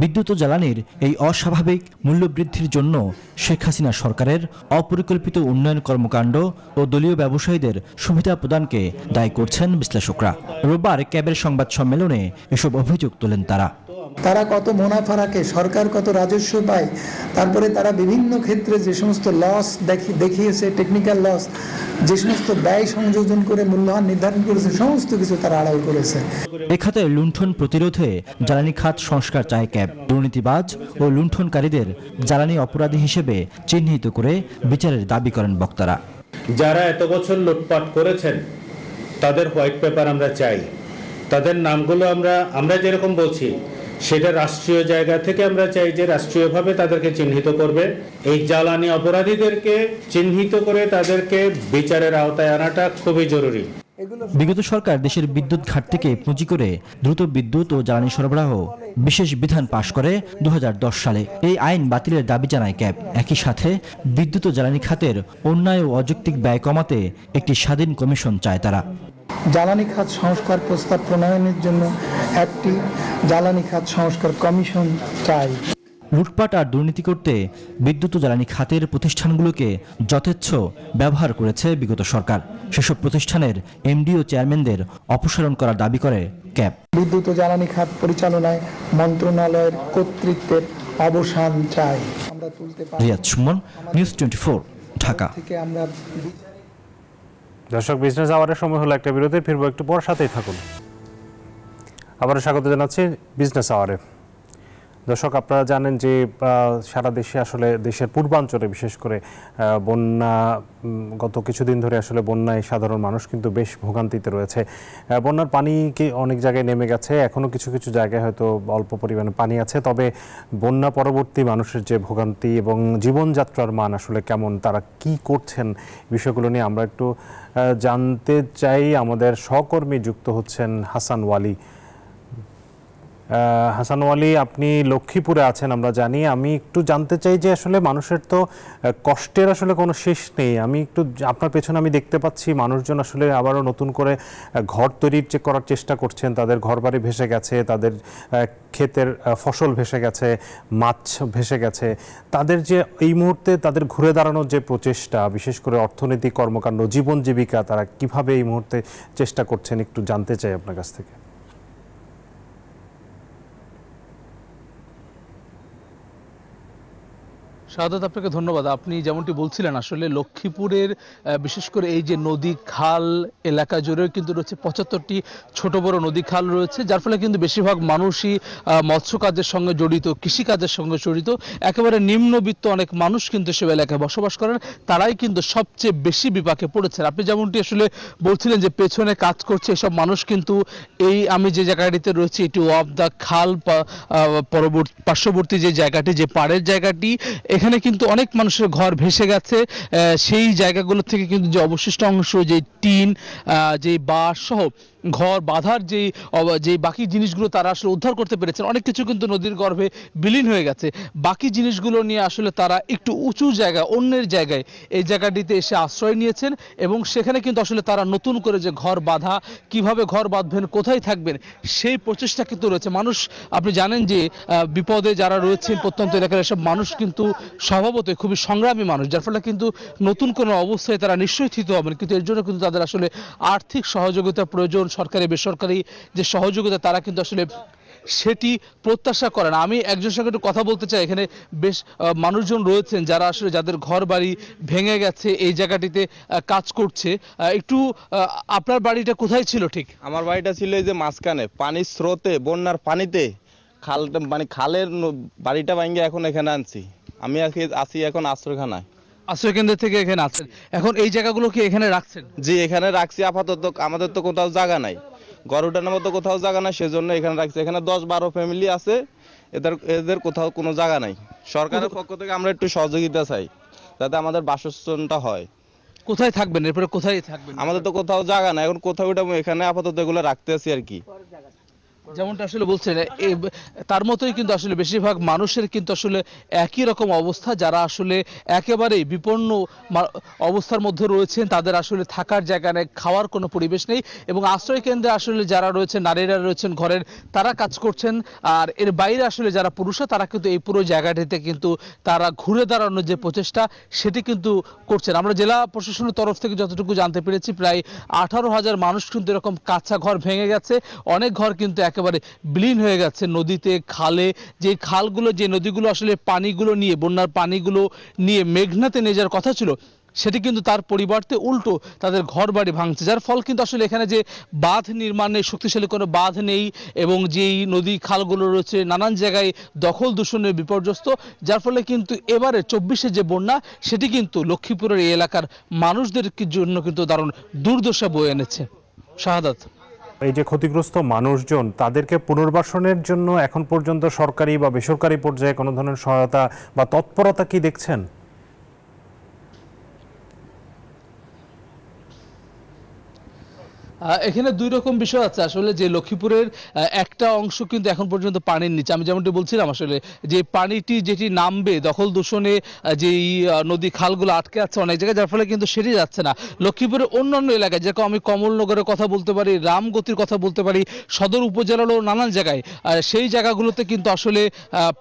বিদ্যুৎ ও জ্বালানির এই অস্বাভাবিক মূল্যবৃদ্ধির জন্য শেখ হাসিনা সরকারের অপরিকল্পিত উন্নয়ন কর্মকাণ্ড ও দলীয় ব্যবসায়ীদের সুবিধা প্রদানকে দায়ী করছেন বিশ্লেষকরা। রোববার ক্যাবের সংবাদ সম্মেলনে এসব অভিযোগ তোলেন তারা।
তারা কত মুনাফা রাখে, সরকার কত রাজস্ব পায়, তারপরে তারা বিভিন্ন ক্ষেত্রে যে সমস্ত লস দেখিয়েছে, টেকনিক্যাল লস, যে সমস্ত ব্যয় সংযোজন করে মূল্যহান নির্ধারণ করেছে, সমস্ত কিছু তারা আড়াল করেছে।
এ খাতে লুণ্ঠন প্রতিরোধে জ্বালানি খাত সংস্কার চায় ক্যাব। দুর্নীতিবাজ ও লুণ্ঠনকারীদের জ্বালানি অপরাধী হিসেবে চিহ্নিত করে বিচারের দাবি করেন বক্তারা।
যারা এত বছর লুটপাট করেছেন তাদের হোয়াইট পেপার আমরা চাই, তাদের নামগুলো আমরা যেরকম বলছি সেটা রাষ্ট্রীয় জায়গা থেকে আমরা চাই যে রাষ্ট্রীয়ভাবে তাদেরকে চিহ্নিত করবে। এই জ্বালানি অপরাধীদেরকে চিহ্নিত করে তাদেরকে বিচারের আওতায় আনাটা খুবই জরুরি।
বিগত সরকার দেশের বিদ্যুৎ ঘাটতিকে পুঁজি করে দ্রুত বিদ্যুৎ ও জ্বালানি সরবরাহ বিশেষ বিধান পাশ করে ২০১০ সালে। এই আইন বাতিলের দাবি জানায় ক্যাব। একই সাথে বিদ্যুৎ ও জ্বালানি খাতের অন্যায় ও অযৌক্তিক ব্যয় কমাতে একটি স্বাধীন কমিশন চায় তারা।
জ্বালানি খাত সংস্কার প্রস্তাব প্রণয়নের জন্য একটি জ্বালানি খাত সংস্কার কমিশন চাই।
লুটপাট আর দুর্নীতি করতে বিদ্যুৎ ও জ্বালানি খাতের প্রতিষ্ঠানগুলোকে যথেচ্ছ ব্যবহার করেছে বিগত সরকার। সেসব প্রতিষ্ঠানের এমডি ও চেয়ারম্যানদের অপসারণ করার দাবি করে ক্যাব।
বিদ্যুৎ ও জ্বালানি খাত পরিচালনায় মন্ত্রণালয়ের কর্তৃত্বের অবসান চাই। আমরা তুলতে পারি।
রিয়াদ সুমন, নিউজ 24, ঢাকা।
দর্শক, বিজনেস আওয়ারের সময় হলো একটা বিরতি, ফিরবো একটু পর, সাথেই থাকুন। আবারও স্বাগত জানাচ্ছি বিজনেস আওয়ারে। দর্শক, আপনারা জানেন যে সারা দেশে আসলে দেশের পূর্বাঞ্চলে বিশেষ করে বন্যা, গত কিছুদিন ধরে আসলে বন্যায় সাধারণ মানুষ কিন্তু বেশ ভোগান্তিতে রয়েছে। বন্যার পানি কি অনেক জায়গায় নেমে গেছে, এখনও কিছু কিছু জায়গায় হয়তো অল্প পরিমাণে পানি আছে। তবে বন্যা পরবর্তী মানুষের যে ভোগান্তি এবং জীবনযাত্রার মান আসলে কেমন, তারা কি করছেন, বিষয়গুলো নিয়ে আমরা একটু জানতে চাই। আমাদের সহকর্মী যুক্ত হচ্ছেন হাসান ওয়ালি। হাসান ওয়ালি, আপনি লক্ষ্মীপুরে আছেন আমরা জানি। আমি একটু জানতে চাই যে আসলে মানুষের তো কষ্টের আসলে কোনো শেষ নেই। আমি একটু আপনার পেছনে আমি দেখতে পাচ্ছি মানুষজন আসলে আবারও নতুন করে ঘর তৈরি করার চেষ্টা করছেন। তাদের ঘরবাড়ি ভেসে গেছে, তাদের ক্ষেতের ফসল ভেসে গেছে, মাছ ভেসে গেছে। তাদের যে এই মুহূর্তে তাদের ঘুরে দাঁড়ানোর যে প্রচেষ্টা, বিশেষ করে অর্থনৈতিক কর্মকাণ্ড, জীবন জীবিকা, তারা কিভাবে এই মুহূর্তে চেষ্টা করছেন একটু জানতে চাই আপনার কাছ থেকে।
শাহাদাত, আপনাকে ধন্যবাদ। আপনি যেমনটি বলছিলেন, আসলে লক্ষ্মীপুরের বিশেষ করে এই যে নদী খাল এলাকা জুড়েও কিন্তু রয়েছে 75টি ছোট বড় নদী খাল রয়েছে, যার ফলে কিন্তু বেশিরভাগ মানুষই মৎস্য কাজের সঙ্গে জড়িত, কৃষিকাজের সঙ্গে জড়িত। একেবারে নিম্নবিত্ত অনেক মানুষ কিন্তু সে এলাকায় বসবাস করেন, তারাই কিন্তু সবচেয়ে বেশি বিপাকে পড়েছেন। আপনি যেমনটি আসলে বলছিলেন যে পেছনে কাজ করছে এসব মানুষ, কিন্তু এই আমি যে জায়গাটিতে রয়েছি এটি অফ দ্য খাল পার্শ্ববর্তী যে জায়গাটি, যে পাড়ের জায়গাটি, এখানে কিন্তু অনেক মানুষের ঘর ভেসে গেছে। সেই জায়গাগুলো থেকে কিন্তু যে অবশিষ্ট অংশ, যে টিন, যে বাঁশ সহ ঘর বাঁধার যে বাকি জিনিসগুলো তারা আসলে উদ্ধার করতে পেরেছেন। অনেক কিছু কিন্তু নদীর গর্ভে বিলীন হয়ে গেছে। বাকি জিনিসগুলো নিয়ে আসলে তারা একটু উঁচু জায়গায়, অন্যের জায়গায় এই জায়গাটিতে এসে আশ্রয় নিয়েছেন এবং সেখানে কিন্তু আসলে তারা নতুন করে যে ঘর বাঁধা, কিভাবে ঘর বাঁধবেন, কোথায় থাকবেন, সেই প্রচেষ্টা কিন্তু রয়েছে। মানুষ, আপনি জানেন যে বিপদে যারা রয়েছেন প্রত্যন্ত এলাকার এসব মানুষ কিন্তু স্বভাবতই খুবই সংগ্রামী মানুষ, যার ফলে কিন্তু নতুন কোনো অবস্থায় তারা নিশ্চয়ই থিত হবেন। কিন্তু এর জন্য কিন্তু তাদের আসলে আর্থিক সহযোগিতা প্রয়োজন, সরকারি বেসরকারি যে সহযোগিতা তারা কিন্তু আসলে সেটি প্রত্যাশা করেন। আমি একজনের সঙ্গে একটু কথা বলতে চাই। এখানে বেশ মানুষজন রয়েছেন যারা আসলে যাদের ঘর বাড়ি ভেঙে গেছে, এই জায়গাটিতে কাজ করছে। একটু আপনার বাড়িটা কোথায় ছিল? ঠিক
আমার বাড়িটা ছিল এই যে মাঝখানে পানির স্রোতে, বন্যার পানিতে খালটা, মানে খালের বাড়িটা ভাঙে এখন এখানে আনছি। আমি আছি এখন আশ্রয়খানায়।
আশ্রয় কেন্দ্র থেকে এখানে আছেন, এখন এই জায়গাগুলো কি এখানে রাখছেন?
জি, এখানে রাখছি আপাতত। আমাদের তো কোথাও জায়গা নাই, ঘর উঠানোর মতো কোথাও জায়গা নাই, সেজন্য এখানে রাখছি। এখানে 10-12 ফ্যামিলি আছে, এদের কোথাও কোনো জায়গা নাই। সরকারের পক্ষ থেকে আমরা একটু সহযোগিতা চাই যাতে আমাদের বাসস্থানটা হয়।
কোথায় থাকবেন এরপরে? কোথায় থাকবেন?
আমাদের তো কোথাও জায়গা নাই, এখন কোথাও উঠাবো, এখানে আপাতত এগুলো রাখতে আছি আর কি।
যেমনটা আসলে বলছেন, তার মতোই কিন্তু আসলে বেশিরভাগ মানুষের কিন্তু আসলে একই রকম অবস্থা। যারা আসলে একেবারেই বিপন্ন অবস্থার মধ্যে রয়েছেন, তাদের আসলে থাকার জায়গা নেই, খাওয়ার কোনো পরিবেশ নেই এবং আশ্রয় কেন্দ্রে আসলে যারা রয়েছেন, নারীরা রয়েছেন ঘরের, তারা কাজ করছেন। আর এর বাইরে আসলে যারা পুরুষরা, তারা কিন্তু এই পুরো জায়গাটিতে কিন্তু তারা ঘুরে দাঁড়ানোর যে প্রচেষ্টা সেটি কিন্তু করছেন। আমরা জেলা প্রশাসনের তরফ থেকে যতটুকু জানতে পেরেছি, প্রায় 18,000 মানুষ কিন্তু এরকম কাঁচা ঘর ভেঙে গেছে। অনেক ঘর কিন্তু একেবারে বিলীন হয়ে গেছে নদীতে, খালে। যে খালগুলো, যে নদীগুলো আসলে পানিগুলো নিয়ে, বন্যার পানিগুলো নিয়ে মেঘনাতে নিয়ে যাওয়ার কথা ছিল, সেটি কিন্তু তার পরিবর্তে উল্টো তাদের ঘর বাড়ি ভাঙছে। যার ফল কিন্তু আসলে এখানে যে বাঁধ নির্মাণে শক্তিশালী কোনো বাঁধ নেই এবং যেই নদী খালগুলো রয়েছে নানান জায়গায় দখল দূষণের বিপর্যস্ত, যার ফলে কিন্তু এবারে 24-এ যে বন্যা, সেটি কিন্তু লক্ষ্মীপুরের এই এলাকার মানুষদের জন্য কিন্তু দারুণ দুর্দশা বয়ে এনেছে। শাহাদাত,
এই যে ক্ষতিগ্রস্ত মানুষজন, তাদেরকে পুনর্বাসনের জন্য এখন পর্যন্ত সরকারি বা বেসরকারি পর্যায়ে কোনো ধরনের সহায়তা বা তৎপরতা কি দেখছেন?
এখানে দুই রকম বিষয় আছে আসলে, যে লক্ষ্মীপুরের একটা অংশ কিন্তু এখন পর্যন্ত পানির নিচে। আমি যেমনটি বলছিলাম আসলে যে পানিটি যেটি নামবে দখল দূষণে যেই নদী খালগুলো আটকে আছে অনেক জায়গায়, যার ফলে কিন্তু সেরে যাচ্ছে না। লক্ষ্মীপুরের অন্যান্য এলাকায় যেরকম আমি কমলনগরের কথা বলতে পারি, রামগতির কথা বলতে পারি, সদর উপজেলারও নানান জায়গায় সেই জায়গাগুলোতে কিন্তু আসলে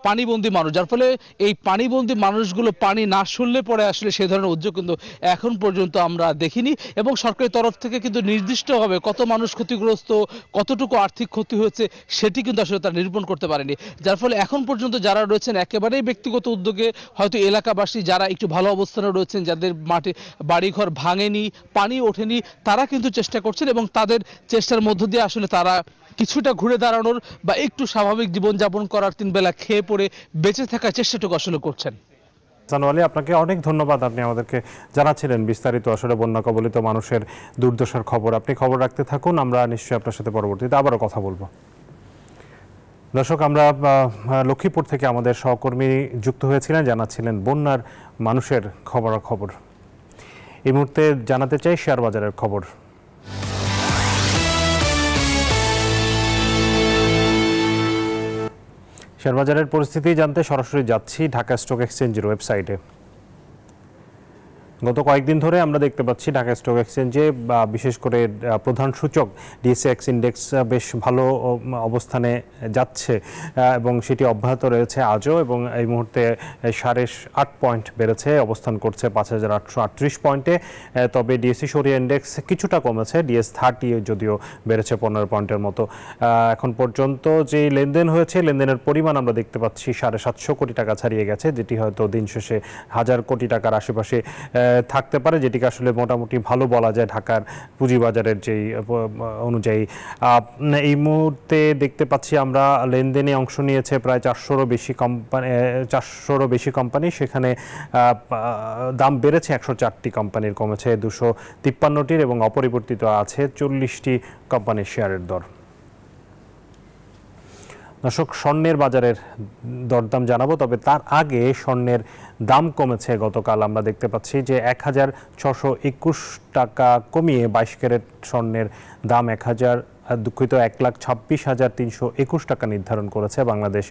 পানিবন্দী মানুষ, যার ফলে এই পানিবন্দী মানুষগুলো পানি না শুনলে পরে আসলে সেই ধরনের উদ্যোগ কিন্তু এখন পর্যন্ত আমরা দেখিনি। এবং সরকারের তরফ থেকে কিন্তু নির্দিষ্টভাবে কত মানুষ ক্ষতিগ্রস্ত, কতটুকু আর্থিক ক্ষতি হয়েছে সেটি কিন্তু আসলে তারা নিরূপণ করতে পারেনি। যার ফলে এখন পর্যন্ত যারা রয়েছেন একেবারেই ব্যক্তিগত উদ্যোগে, হয়তো এলাকাবাসী যারা একটু ভালো অবস্থানে রয়েছেন, যাদের মাটি বাড়িঘর ভাঙেনি, পানি ওঠেনি, তারা কিন্তু চেষ্টা করছেন এবং তাদের চেষ্টার মধ্য দিয়ে আসলে তারা কিছুটা ঘুরে দাঁড়ানোর বা একটু স্বাভাবিক জীবনযাপন করার, 3 বেলা খেয়ে পড়ে বেঁচে থাকার চেষ্টাটুকু আসলে করছেন।
জানোয়ালি, আপনাকে অনেক ধন্যবাদ। আপনি আমাদেরকে জানাচ্ছিলেন বিস্তারিত আসলে বন্যা কবলিত মানুষের দুর্দশার খবর। আপনি খবর রাখতে থাকুন, আমরা নিশ্চয়ই আপনার সাথে পরবর্তীতে আবারও কথা বলবো। দর্শক, আমরা লক্ষ্মীপুর থেকে আমাদের সহকর্মী যুক্ত হয়েছিলেন, জানাচ্ছিলেন বন্যার মানুষের খবরাখবর। এই মুহূর্তে জানাতে চাই শেয়ার বাজারের খবর। শেয়ার বাজারের পরিস্থিতি জানতে সরাসরি যাচ্ছি ঢাকা স্টক এক্সচেঞ্জের ওয়েবসাইটে। গত কয়েকদিন ধরে আমরা দেখতে পাচ্ছি ঢাকা স্টক এক্সচেঞ্জে বিশেষ করে প্রধান সূচক ডিএসএক্স ইন্ডেক্স বেশ ভালো অবস্থানে যাচ্ছে এবং সেটি অব্যাহত রয়েছে আজও, এবং এই মুহূর্তে 8.5 পয়েন্ট বেড়েছে, অবস্থান করছে 5838 পয়েন্টে। তবে ডিএসসি সরিয়া ইন্ডেক্স কিছুটা কমেছে, ডিএস30 যদিও বেড়েছে 15 পয়েন্টের মতো। এখন পর্যন্ত যে লেনদেন হয়েছে, লেনদেনের পরিমাণ আমরা দেখতে পাচ্ছি 750 কোটি টাকা ছাড়িয়ে গেছে, যেটি হয়তো দিন শেষে 1000 কোটি টাকার আশেপাশে থাকতে পারে, যেটিকে আসলে মোটামুটি ভালো বলা যায় ঢাকার পুঁজিবাজারের যেই অনুযায়ী। এই মুহূর্তে দেখতে পাচ্ছি আমরা লেনদেনে অংশ নিয়েছে প্রায় 400-রও বেশি কোম্পানি। সেখানে দাম বেড়েছে 104টি কোম্পানির, কমেছে 253টির এবং অপরিবর্তিত আছে 40টি কোম্পানির শেয়ারের দর। দর্শক, স্বর্ণের বাজারের দরদাম জানাবো, তবে তার আগে স্বর্ণের দাম কমেছে গতকাল। আমরা দেখতে পাচ্ছি যে 1621 টাকা কমিয়ে 22 ক্যারেট স্বর্ণের দাম 1,26,321 টাকা নির্ধারণ করেছে বাংলাদেশ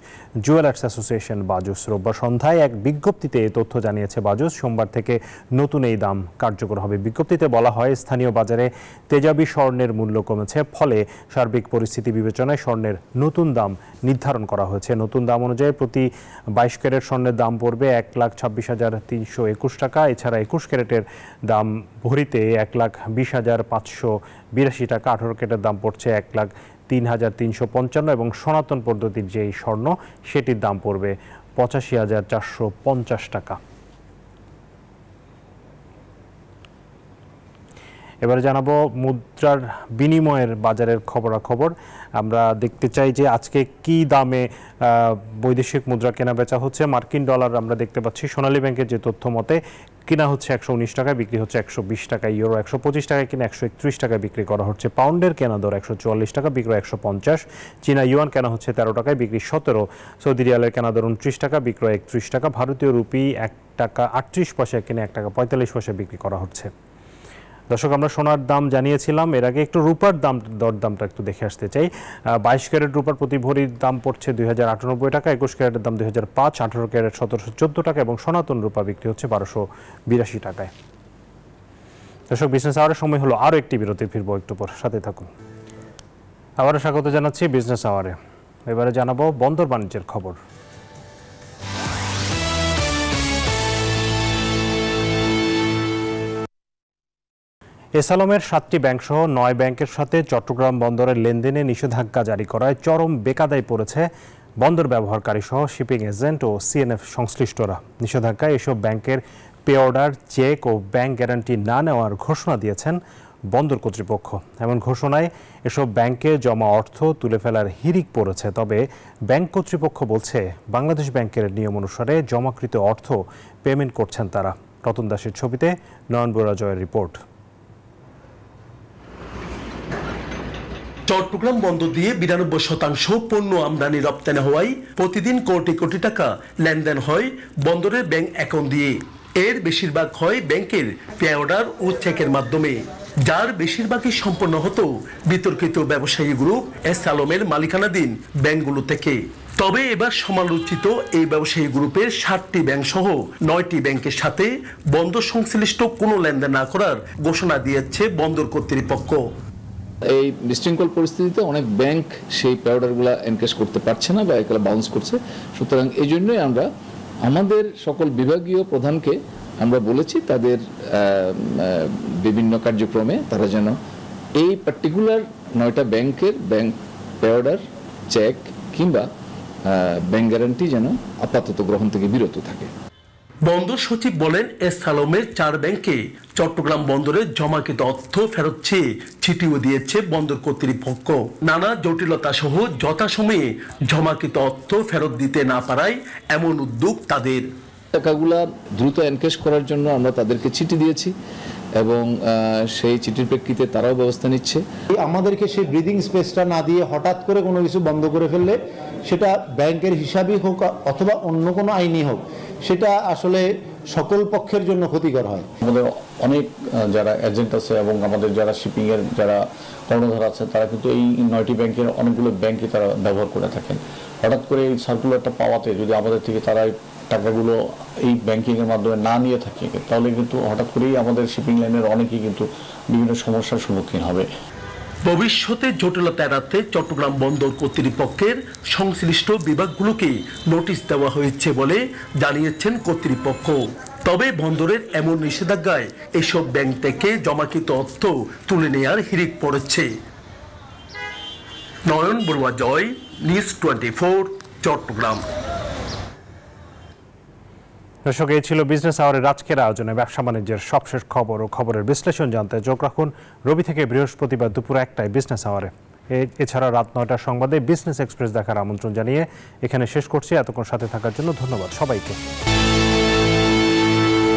জুয়েলার্স অ্যাসোসিয়েশন বাজুস। রোববার সন্ধ্যায় এক বিজ্ঞপ্তিতে এই তথ্য জানিয়েছে বাজুস। সোমবার থেকে নতুন এই দাম কার্যকর হবে। বিজ্ঞপ্তিতে বলা হয়, স্থানীয় বাজারে তেজাবি স্বর্ণের মূল্য কমেছে, ফলে সার্বিক পরিস্থিতি বিবেচনায় স্বর্ণের নতুন দাম নির্ধারণ করা হয়েছে। নতুন দাম অনুযায়ী প্রতি 22 ক্যারেট স্বর্ণের দাম পড়বে 1,26,321 টাকা। এছাড়া 21 ক্যারেটের দাম ভরিতে 1,20,582 টাকা। 18 ক্যারেটের দাম পড়ছে 1,03,355 এবং সনাতন পদ্ধতির যেই স্বর্ণ সেটির দাম পড়বে 85,450 টাকা। এবারে জানাবো মুদ্রার বিনিময়ের বাজারের খবরাখবর। আমরা দেখতে চাই যে আজকে কি দামে বৈদেশিক মুদ্রা কেনা বেচা হচ্ছে। মার্কিন ডলার আমরা দেখতে পাচ্ছি সোনালী ব্যাংকের যে তথ্য মতে কিনা হচ্ছে 119 টাকায়, বিক্রি হচ্ছে 120 টাকায়। ইউরো 125 টাকায় কিনা 131 টাকায় বিক্রি করা হচ্ছে। পাউন্ডের কেনা দর 144 টাকা, বিক্রয় 150। চীনা ইউয়ান কেনা হচ্ছে 13 টাকায়, বিক্রি 17। সৌদি রিয়ালের কেনা দর 29 টাকা, বিক্রয় 31 টাকা। ভারতীয় রুপি 1 টাকা 38 পয়সায় কিনে 1 টাকা 45 পয়সায় বিক্রি করা হচ্ছে। দর্শক, আমরা সোনার দাম জানিয়েছিলাম, এর আগে একটু রূপার দরদামটা একটু দেখে আসতে চাই। 22 ক্যারেট রূপার প্রতি ভরির দাম পড়ছে 2098 টাকা, 21 ক্যারেটের দাম 2005, 18 ক্যারেট 1714 টাকা এবং সনাতন রূপা বিক্রি হচ্ছে 1282 টাকায়। দর্শক, বিজনেস আওয়ারের সময় হলো আরও একটি বিরতি, ফিরবো একটু পর, সাথে থাকুন। আবারও স্বাগত জানাচ্ছি বিজনেস আওয়ারে। এবারে জানাবো বন্দর বাণিজ্যের খবর। এসালমের 7টি ব্যাংকসহ 9 ব্যাংকের সাথে চট্টগ্রাম বন্দরের লেনদেনে নিষেধাজ্ঞা জারি করায় চরম বেকায়দায় পড়েছে বন্দর ব্যবহারকারী সহ শিপিং এজেন্ট ও সিএনএফ সংশ্লিষ্টরা। নিষেধাজ্ঞায় এসব ব্যাংকের পে অর্ডার, চেক ও ব্যাংক গ্যারান্টি না নেওয়ার ঘোষণা দিয়েছেন বন্দর কর্তৃপক্ষ। এমন ঘোষণায় এসব ব্যাংকে জমা অর্থ তুলে ফেলার হিড়িক পড়েছে। তবে ব্যাংক কর্তৃপক্ষ বলছে, বাংলাদেশ ব্যাংকের নিয়ম অনুসারে জমাকৃত অর্থ পেমেন্ট করছেন তারা। রতন দাসের ছবিতে নয়ন বড়ুয়া জয়ের রিপোর্ট।
চট্টগ্রাম বন্দর দিয়ে 92% পণ্য আমদানি রপ্তানি হওয়ায় প্রতিদিন কোটি কোটি টাকা লেনদেন হয় বন্দরের ব্যাংক অ্যাকাউন্ট দিয়ে। এর বেশিরভাগ হয় ব্যাংকের পে অর্ডার ও চেকের মাধ্যমে, যার বেশিরভাগই সম্পন্ন হতো বিতর্কিত ব্যবসায়ী গ্রুপ এস আলমের মালিকানাধীন ব্যাংকগুলো থেকে। তবে এবার সমালোচিত এই ব্যবসায়ী গ্রুপের 7টি ব্যাংক সহ 9টি ব্যাংকের সাথে বন্দর সংশ্লিষ্ট কোনো লেনদেন না করার ঘোষণা দিয়েছে বন্দর কর্তৃপক্ষ।
এই বিশৃঙ্খল পরিস্থিতিতে অনেক ব্যাংক সেই পে অর্ডারগুলো এনকেশ করতে পারছে না বা এগুলো বাউন্স করছে। সুতরাং এই জন্যই আমরা আমাদের সকল বিভাগীয় প্রধানকে আমরা বলেছি তাদের বিভিন্ন কার্যক্রমে তারা যেন এই পার্টিকুলার 9টা ব্যাংকের ব্যাংক পে অর্ডার, চেক কিংবা ব্যাংক গ্যারান্টি যেন আপাতত গ্রহণ থেকে বিরত থাকে।
বন্দর সচিব বলেন, এস আলমের 4 ব্যাংকে চট্টগ্রাম বন্দরে জমাকৃত অর্থ ফেরত চেয়ে চিঠিও দিয়েছে বন্দর কর্তৃপক্ষ। নানা জটিলতা সহ যথাসময়ে জমাকৃত অর্থ ফেরত দিতে না পারায় এমন উদ্যোগ তাদের।
টাকাগুলা দ্রুত এনকেশ করার জন্য আমরা তাদেরকে চিঠি দিয়েছি এবং সেই চিঠির প্রেক্ষিতে তারাও ব্যবস্থা নিচ্ছে।
আমাদেরকে সেই ব্রিদিং স্পেসটা না দিয়ে হঠাৎ করে কোনো কিছু বন্ধ করে ফেললে, সেটা ব্যাংকের হিসাবই হোক অথবা অন্য কোনো আইনি হোক, সেটা আসলে সকল পক্ষের জন্য ক্ষতিকর হয়।
আমাদের অনেক যারা এজেন্ট আছে এবং আমাদের যারা শিপিংয়ের যারা কর্ণধার আছে তারা কিন্তু এই 9টি ব্যাংকের অনেকগুলো ব্যাংকে তারা ব্যবহার করে থাকেন। হঠাৎ করে এই সার্কুলারটা পাওয়াতে যদি আমাদের থেকে তারা টাকাগুলো এই ব্যাংকিংয়ের মাধ্যমে না নিয়ে থাকে, তাহলে কিন্তু হঠাৎ করেই আমাদের শিপিং লাইনের অনেকেই কিন্তু বিভিন্ন সমস্যার সম্মুখীন হবে।
ভবিষ্যতে জটিলতা এড়াতে চট্টগ্রাম বন্দর কর্তৃপক্ষের সংশ্লিষ্ট বিভাগগুলোকে নোটিশ দেওয়া হয়েছে বলে জানিয়েছেন কর্তৃপক্ষ। তবে বন্দরের এমন নিষেধাজ্ঞায় এসব ব্যাংক থেকে জমাকৃত অর্থ তুলে নেওয়ার হিড়িক পড়েছে। নয়ন বড়ুয়া জয়, নিউজ 24, চট্টগ্রাম।
দর্শক, এই ছিল বিজনেস আওয়ারের আজকের আয়োজনে। ব্যবসা বাণিজ্যের সবশেষ খবর ও খবরের বিশ্লেষণ জানতে চোখ রাখুন রবি থেকে বৃহস্পতিবার দুপুর 1টায় বিজনেস আওয়ারে। এছাড়া রাত 9টার সংবাদে বিজনেস এক্সপ্রেস দেখার আমন্ত্রণ জানিয়ে এখানে শেষ করছি। এতক্ষণ সাথে থাকার জন্য ধন্যবাদ সবাইকে।